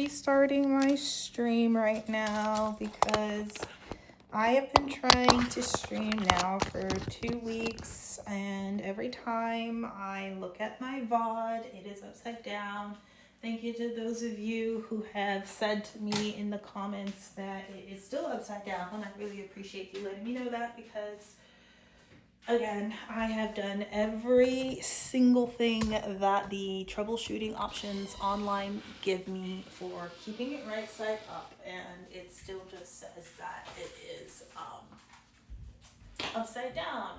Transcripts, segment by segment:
restarting my stream right now because I have been trying to stream now for 2 weeks, and every time I look at my VOD, it is upside down. Thank you to those of you who have said to me in the comments that it is still upside down, and I really appreciate you letting me know that because, again, I have done every single thing that the troubleshooting options online give me for keeping it right side up, and it still just says that it is upside down.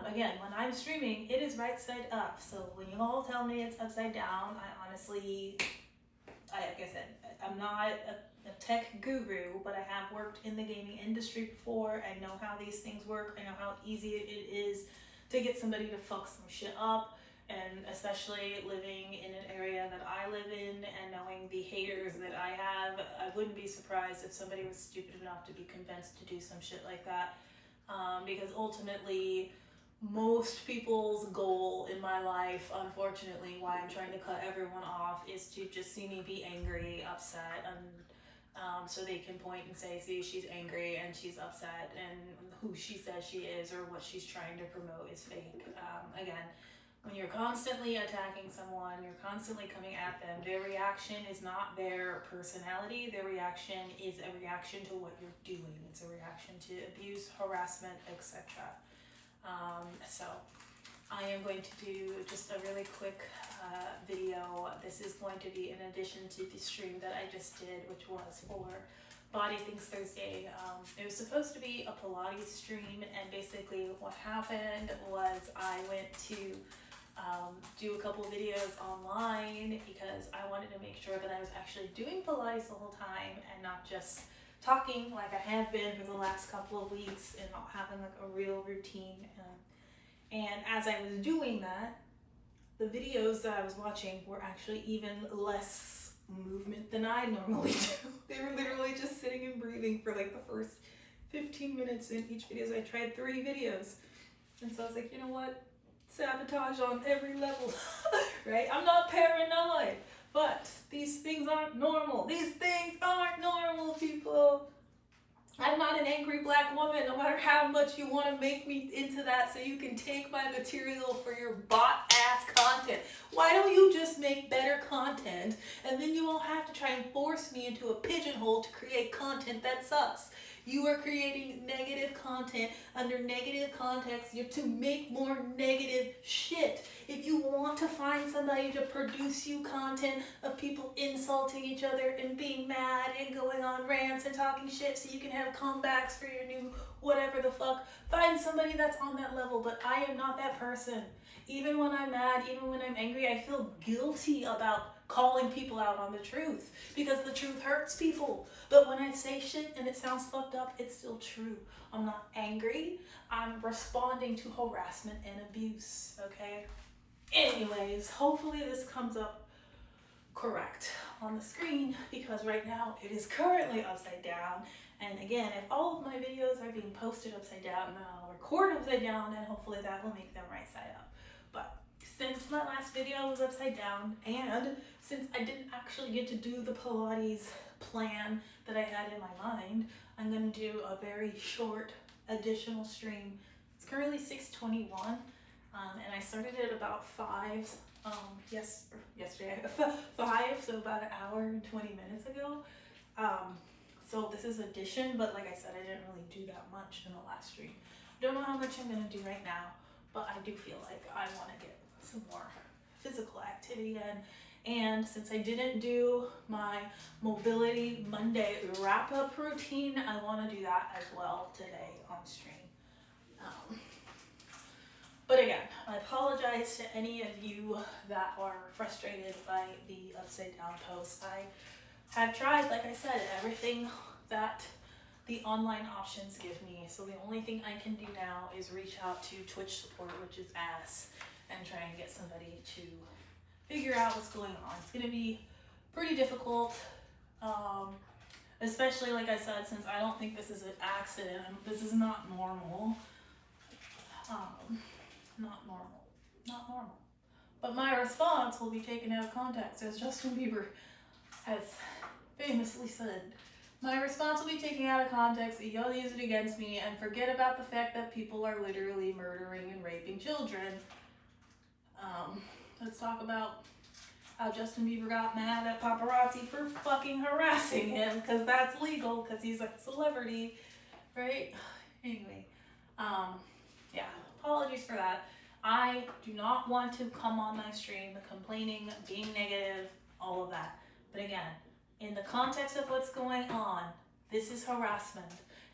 Again, when I'm streaming, it is right side up. So when you all tell me it's upside down, I honestly, like I said, I'm not a tech guru, but I have worked in the gaming industry before. I know how these things work. I know how easy it is to get somebody to fuck some shit up. And especially living in an area that I live in and knowing the haters that I have, I wouldn't be surprised if somebody was stupid enough to be convinced to do some shit like that. Because ultimately, most people's goal in my life, unfortunately, why I'm trying to cut everyone off, is to just see me be angry, upset, and so they can point and say, see, she's angry and she's upset, and who she says she is or what she's trying to promote is fake. Again, when you're constantly attacking someone, you're constantly coming at them, their reaction is not their personality, their reaction is a reaction to what you're doing. It's a reaction to abuse, harassment, etc. So I am going to do just a really quick video. This is going to be in addition to the stream that I just did, which was for Body Things Thursday. It was supposed to be a Pilates stream, and basically what happened was I went to do a couple videos online because I wanted to make sure that I was actually doing Pilates the whole time and not just talking like I have been for the last couple of weeks and not having like a real routine. And as I was doing that, the videos that I was watching were actually even less movement than I normally do. They were literally just sitting and breathing for like the first 15 minutes in each video. So I tried 3 videos. And so I was like, you know what? Sabotage on every level, right? I'm not paranoid, but these things aren't normal. These things aren't normal, people. I'm not an angry black woman, no matter how much you want to make me into that so you can take my material for your bot-ass content. Why don't you just make better content, and then you won't have to try and force me into a pigeonhole to create content that sucks. You are creating negative content under negative context to make more negative shit. If you want to find somebody to produce you content of people insulting each other and being mad and going on rants and talking shit so you can have comebacks for your new whatever the fuck, find somebody that's on that level. But I am not that person. Even when I'm mad, even when I'm angry, I feel guilty about calling people out on the truth because the truth hurts people. But when I say shit and it sounds fucked up, it's still true. I'm not angry. I'm responding to harassment and abuse, okay? Anyways, hopefully this comes up correct on the screen because right now it is currently upside down. And again, if all of my videos are being posted upside down, then I'll record upside down and hopefully that will make them right side up. But since my last video was upside down, and since I didn't actually get to do the Pilates plan that I had in my mind, I'm going to do a very short additional stream. It's currently 6:21, and I started at about 5 yesterday, 5, so about an hour and 20 minutes ago. So this is addition, but like I said, I didn't really do that much in the last stream. Don't know how much I'm going to do right now, but I do feel like I want to get some more physical activity in. And since I didn't do my Mobility Monday wrap-up routine, I want to do that as well today on stream. But again, I apologize to any of you that are frustrated by the upside down post. I have tried, like I said, everything that the online options give me. So the only thing I can do now is reach out to Twitch support, which is ass, and try and get somebody to figure out what's going on. It's going to be pretty difficult, especially like I said, since I don't think this is an accident. This is not normal. Not normal. But my response will be taken out of context, as Justin Bieber has famously said, my response will be taken out of context, you'll use it against me, and forget about the fact that people are literally murdering and raping children. Let's talk about how Justin Bieber got mad at paparazzi for fucking harassing him, because that's legal, because he's a celebrity, right? Anyway, yeah, apologies for that. I do not want to come on my stream complaining, being negative, all of that. But again, in the context of what's going on, this is harassment.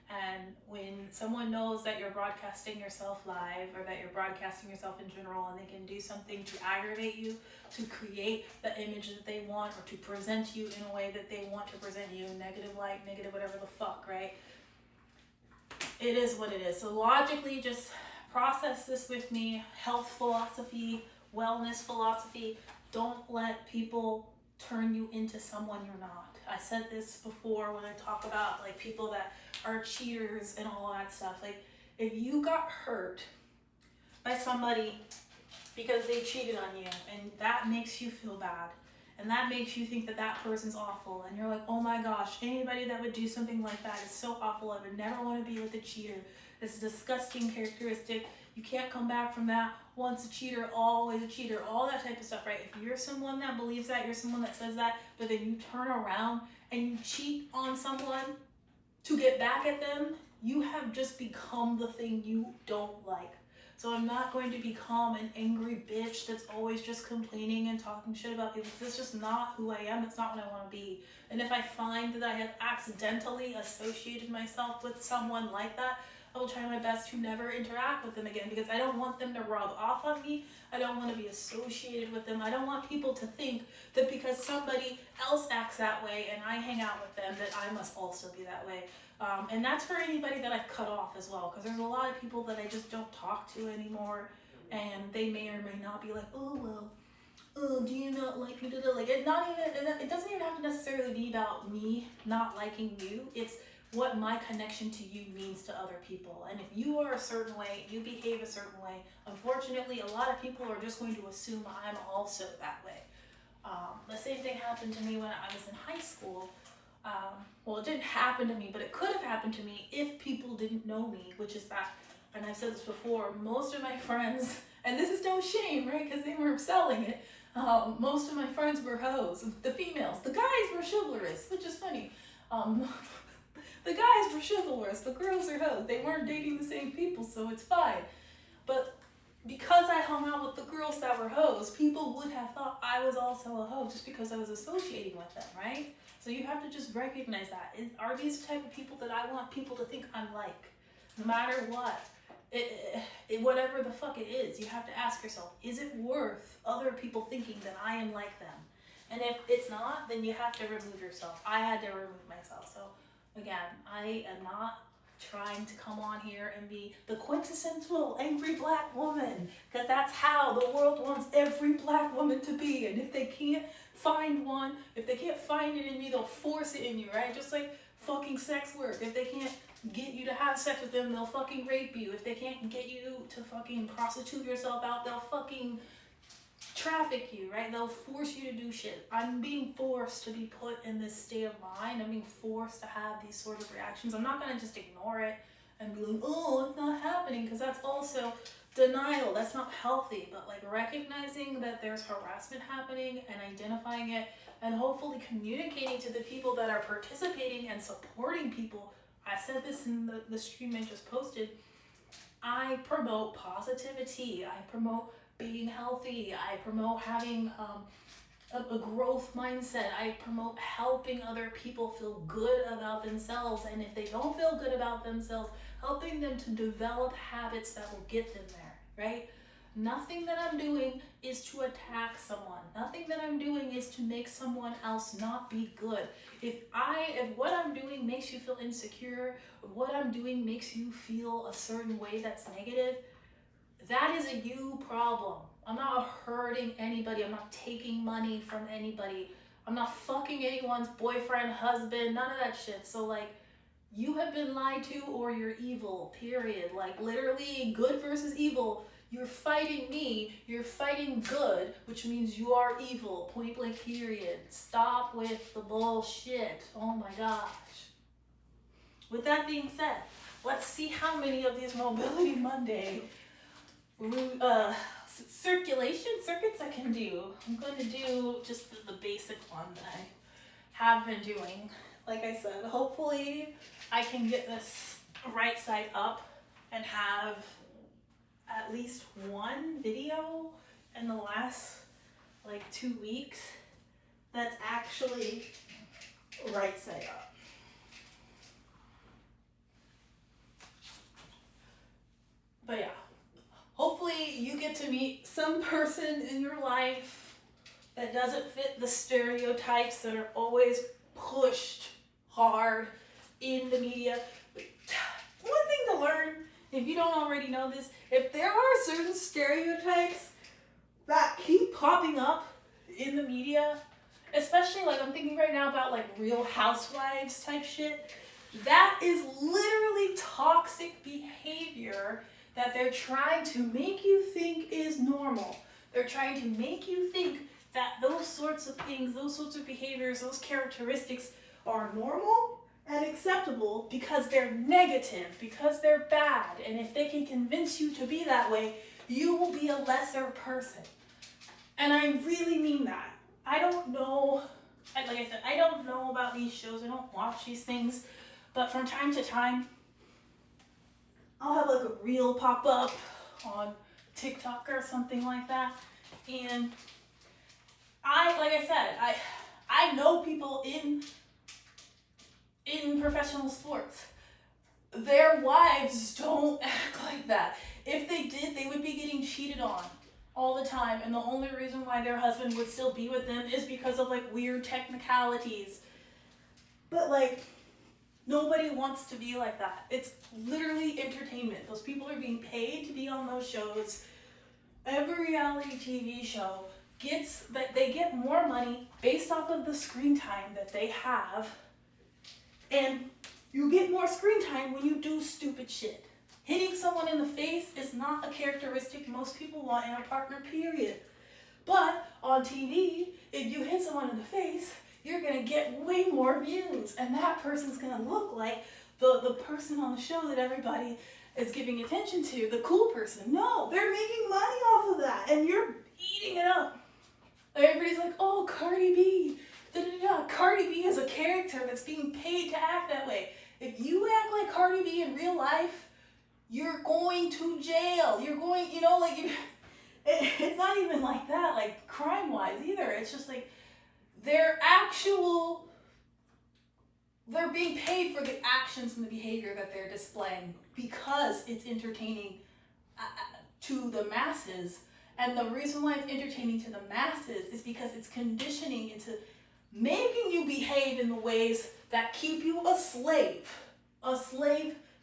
And when someone knows that you're broadcasting yourself live, or that you're broadcasting yourself in general, and they can do something to aggravate you, to create the image that they want, or to present you in a way that they want to present you, negative light, negative whatever the fuck, right? It is what it is. So logically, just process this with me. Health philosophy, wellness philosophy. Don't let people turn you into someone you're not. I said this before when I talk about like people that are cheaters and all that stuff. Like, if you got hurt by somebody because they cheated on you, and that makes you feel bad, and that makes you think that that person's awful, and you're like, oh my gosh, anybody that would do something like that is so awful, I would never want to be with a cheater. It's a disgusting characteristic. You can't come back from that. Once a cheater, always a cheater, all that type of stuff, right? If you're someone that believes that, you're someone that says that, but then you turn around and you cheat on someone to get back at them, you have just become the thing you don't like. So I'm not going to become an angry bitch that's always just complaining and talking shit about people. That's just not who I am. It's not what I want to be. And if I find that I have accidentally associated myself with someone like that, I will try my best to never interact with them again, because I don't want them to rub off on me. I don't want to be associated with them. I don't want people to think that because somebody else acts that way and I hang out with them, that I must also be that way. And that's for anybody that I've cut off as well, because there's a lot of people that I just don't talk to anymore, and they may or may not be like, oh, well, oh, do you not like me? Like, it doesn't even have to necessarily be about me not liking you. It's what my connection to you means to other people. And if you are a certain way, you behave a certain way, unfortunately, a lot of people are just going to assume I'm also that way. The same thing happened to me when I was in high school. Well, it didn't happen to me, but it could have happened to me if people didn't know me, which is that, and I've said this before, most of my friends, and this is no shame, right, because they weren't selling it, most of my friends were hoes, the females. The guys were chivalrous, which is funny. The guys were chivalrous, the girls are hoes. They weren't dating the same people, so it's fine. But because I hung out with the girls that were hoes, people would have thought I was also a hoe just because I was associating with them, right? So you have to just recognize that. Are these the type of people that I want people to think I'm like? No matter what. Whatever the fuck it is, you have to ask yourself, is it worth other people thinking that I am like them? And if it's not, then you have to remove yourself. I had to remove myself. So again, I am not trying to come on here and be the quintessential angry black woman, because that's how the world wants every black woman to be. And if they can't find one, if they can't find it in you, they'll force it in you, right? Just like fucking sex work. If they can't get you to have sex with them, they'll fucking rape you. If they can't get you to fucking prostitute yourself out, they'll fucking traffic you, right? They'll force you to do shit. I'm being forced to be put in this state of mind. I'm being forced to have these sort of reactions. I'm not going to just ignore it and be like, oh, it's not happening, because that's also denial. That's not healthy. But like recognizing that there's harassment happening and identifying it, and hopefully communicating to the people that are participating and supporting people. I said this in the stream I just posted. I promote positivity. I promote being healthy. I promote having a growth mindset. I promote helping other people feel good about themselves, and if they don't feel good about themselves, helping them to develop habits that will get them there, right? Nothing that I'm doing is to attack someone. Nothing that I'm doing is to make someone else not be good. If what I'm doing makes you feel insecure, or what I'm doing makes you feel a certain way that's negative, that is a you problem. I'm not hurting anybody. I'm not taking money from anybody. I'm not fucking anyone's boyfriend, husband, none of that shit. So like, you have been lied to, or you're evil, period. Like literally good versus evil. You're fighting me. You're fighting good, which means you are evil. Point blank period. Stop with the bullshit. Oh my gosh. With that being said, let's see how many of these Mobility Monday circulation circuits I can do. I'm going to do just the basic one that I have been doing. Like I said, hopefully I can get this right side up and have at least one video in the last like 2 weeks that's actually right side up. But yeah, hopefully you get to meet some person in your life that doesn't fit the stereotypes that are always pushed hard in the media. One thing to learn, if you don't already know this, if there are certain stereotypes that keep popping up in the media, especially like I'm thinking right now about like Real Housewives type shit, that is literally toxic behavior that they're trying to make you think is normal. They're trying to make you think that those sorts of things, those sorts of behaviors, those characteristics are normal and acceptable because they're negative, because they're bad. And if they can convince you to be that way, you will be a lesser person. And I really mean that. I don't know, like I said, I don't know about these shows. I don't watch these things. But from time to time, I'll have like a reel pop up on TikTok or something like that. And like I said, I know people in professional sports. Their wives don't act like that. If they did, they would be getting cheated on all the time. And the only reason why their husband would still be with them is because of like weird technicalities. But like, nobody wants to be like that. It's literally entertainment. Those people are being paid to be on those shows. Every reality TV show they get more money based off of the screen time that they have. And you get more screen time when you do stupid shit. Hitting someone in the face is not a characteristic most people want in a partner, period. But on TV, if you hit someone in the face, you're going to get way more views. And that person's going to look like the person on the show that everybody is giving attention to, the cool person. No, they're making money off of that. And you're eating it up. Everybody's like, oh, Cardi B. Da-da-da. Cardi B is a character that's being paid to act that way. If you act like Cardi B in real life, you're going to jail. You're going, it's not even like that, like crime-wise either. It's just like, they're being paid for the actions and the behavior that they're displaying because it's entertaining to the masses. And the reason why it's entertaining to the masses is because it's conditioning into making you behave in the ways that keep you a slave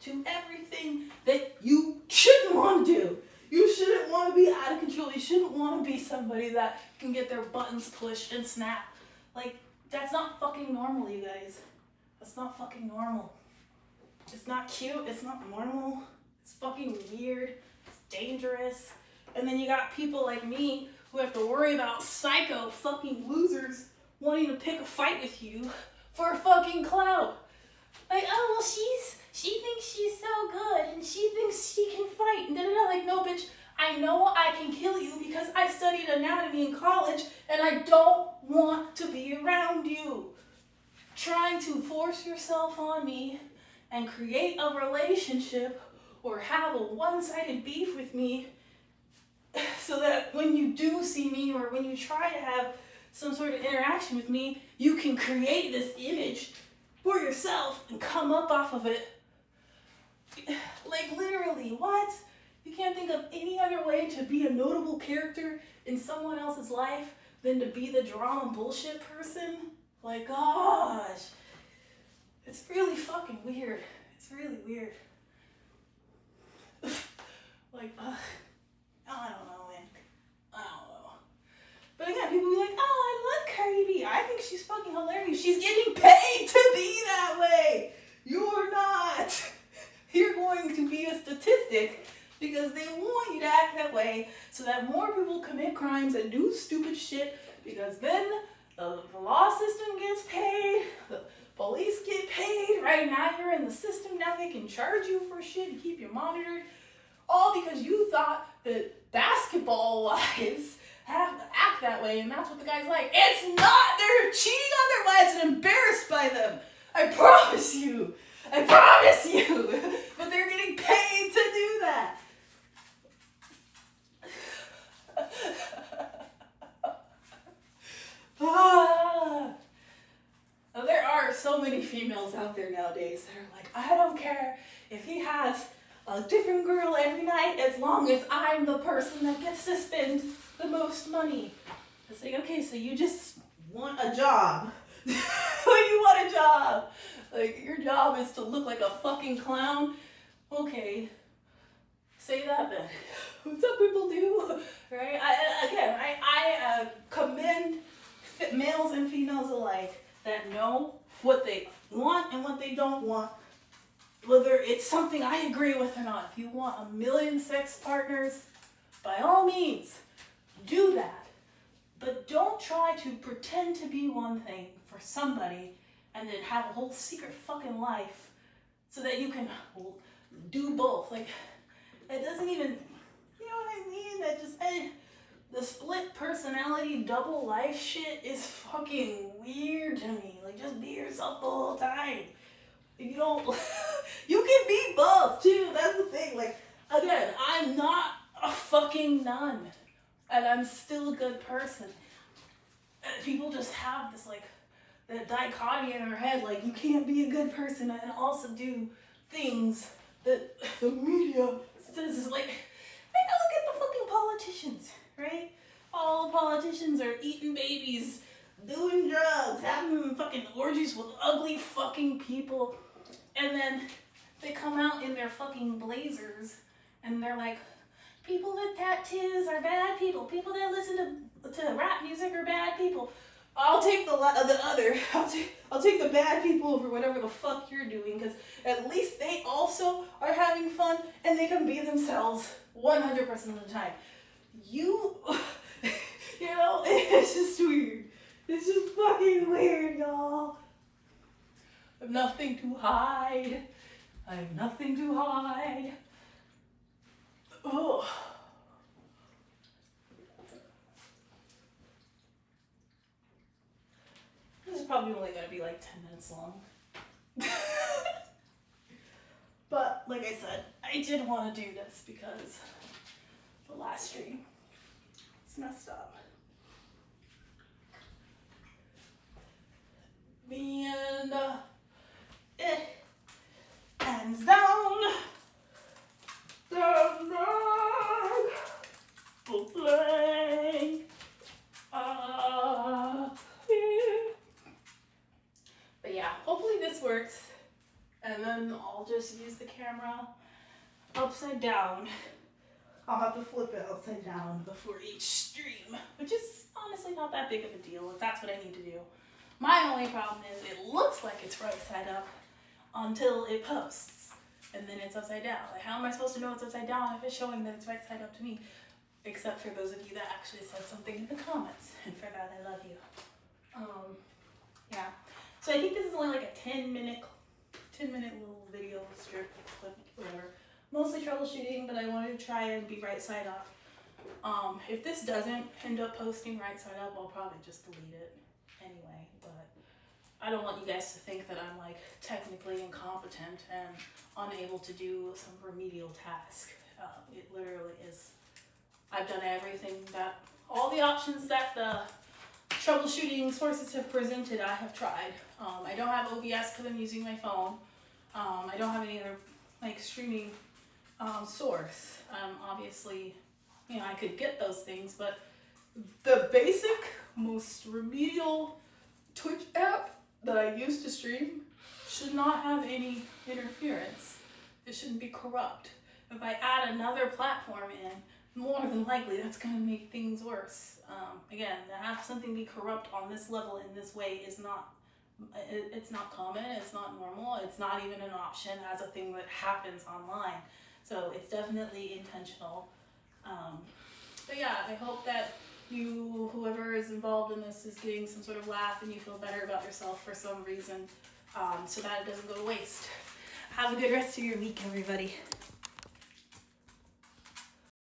to everything that you shouldn't want to do. You shouldn't want to be out of control. You shouldn't want to be somebody that can get their buttons pushed and snap. Like, that's not fucking normal, you guys. That's not fucking normal. It's not cute. It's not normal. It's fucking weird. It's dangerous. And then you got people like me who have to worry about psycho fucking losers wanting to pick a fight with you for fucking clout. Like, oh, well, she thinks she's so good and she thinks she can fight and da-da-da. Like, no, bitch, I know I can kill you because I studied anatomy in college and I don't want to be around you. Trying to force yourself on me and create a relationship or have a one-sided beef with me so that when you do see me or when you try to have some sort of interaction with me, you can create this image for yourself and come up off of it. Like, literally, what? You can't think of any other way to be a notable character in someone else's life than to be the drama bullshit person? Like, gosh. It's really fucking weird. It's really weird. Like, I don't know, man. I don't know. But again, people be like, oh, I love Cardi B. I think she's fucking hilarious. She's getting paid to be that way. You're not. You're going to be a statistic because they want you to act that way way so that more people commit crimes and do stupid shit, because then the law system gets paid, the police get paid, right? Now you're in the system, now they can charge you for shit and keep you monitored, all because you thought that basketball wives have to act that way, and that's what the guy's like. It's not! They're cheating on their wives and embarrassed by them. I promise you. I promise you. But they're getting paid to do that. There are so many females out there nowadays that are like, I don't care if he has a different girl every night as long as I'm the person that gets to spend the most money. It's like, okay, so you just want a job. You want a job. Like, your job is to look like a fucking clown. Okay, say that then. Some people do, right? I commend males and females alike that know what they want and what they don't want, whether it's something I agree with or not. If you want 1 million sex partners, by all means, do that. But don't try to pretend to be one thing for somebody and then have a whole secret fucking life so that you can do both. Like, it doesn't even, you know what I mean? That just, the split personality, double life shit is fucking weird to me. Like, just be yourself the whole time. You don't, you can be both too, that's the thing. Like, again, I'm not a fucking nun, and I'm still a good person. And people just have this, like, that dichotomy in their head, like, you can't be a good person and also do things that the media says is like, hey, now look at the fucking politicians, right? All the politicians are eating babies, doing drugs, having fucking orgies with ugly fucking people, and then they come out in their fucking blazers, and they're like, people with tattoos are bad people. People that listen to rap music are bad people. I'll take I'll take the bad people over whatever the fuck you're doing, because at least they also are having fun and they can be themselves 100% of the time. You know, it's just weird. It's just fucking weird, y'all. I have nothing to hide. I have nothing to hide. Oh. This is probably only going to be like 10 minutes long. But, like I said, I did want to do this because the last stream is messed up. And, hands down. Down, down. Full play. But yeah, hopefully this works. And then I'll just use the camera upside down. I'll have to flip it upside down before each stream, which is honestly not that big of a deal if that's what I need to do. My only problem is it looks like it's right side up until it posts, and then it's upside down. Like, how am I supposed to know it's upside down if it's showing that it's right side up to me? Except for those of you that actually said something in the comments, and for that I love you. Yeah. So I think this is only like a 10-minute little video strip, clip, whatever. Mostly troubleshooting, but I wanted to try and be right side up. If this doesn't end up posting right side up, I'll probably just delete it anyway. But I don't want you guys to think that I'm like technically incompetent and unable to do some remedial task. It literally is. I've done everything that, all the options that the troubleshooting sources have presented, I have tried. I don't have OBS because I'm using my phone. I don't have any other like streaming source. Obviously, you know, I could get those things, but the basic, most remedial Twitch app that I use to stream should not have any interference. It shouldn't be corrupt. If I add another platform in, more than likely that's going to make things worse. Again, to have something be corrupt on this level in this way is not, it's not common, it's not normal, it's not even an option as a thing that happens online. So it's definitely intentional. But yeah, I hope that whoever is involved in this is getting some sort of laugh and you feel better about yourself for some reason, so that it doesn't go to waste. Have a good rest of your week, everybody.